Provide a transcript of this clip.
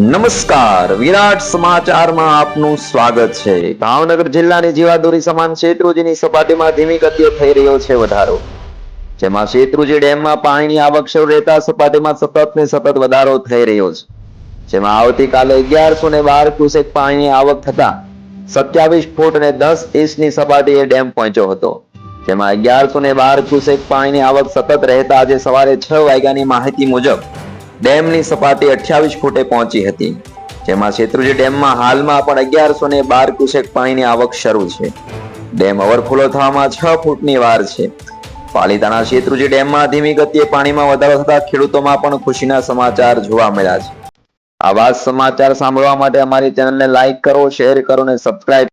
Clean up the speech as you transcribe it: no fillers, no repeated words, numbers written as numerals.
નમસ્કાર, વિરાટ સમાચારમાં આપનું સ્વાગત છે। ભાવનગર જિલ્લાની જીવાદોરી સમાન શેત્રુંજીની સપાટીમાં ધીમી ગતિએ થઈ રહ્યો છે વધારો, જેમાં શેત્રુંજી ડેમમાં પાણીની આવક શરૂ રહેતા સપાટીમાં સતત વધારો થઈ રહ્યો છે, જેમાં આવતીકાલે 1112 ક્યુસેક પાણીની આવક થતા 27 ફૂટ અને 10 ઇંચની સપાટીએ ડેમ પહોંચ્યો હતો, જેમાં 1112 ક્યુસેક પાણીની આવક સતત રહેતા આજે સવારે 6 વાગ્યાની માહિતી મુજબ ડેમની સપાટી 28 ફૂટે પહોંચી હતી, જેમાં શેત્રુંજી ડેમમાં હાલમાં પણ 1112 ક્યુસેક પાણીની આવક શરૂ છે। ડેમ ઓવરફ્લો થવામાં 6 ફૂટની વાર છે। પાલિતાણા શેત્રુંજી ડેમમાં ધીમી ગતિએ પાણીમાં વધારો થતા ખેડૂતોમાં પણ ખુશીના સમાચાર જોવા મળ્યા છે। આવા સમાચાર સાંભળવા માટે અમારી ચેનલને લાઈક કરો, શેર કરો અને સબસ્ક્રાઇબ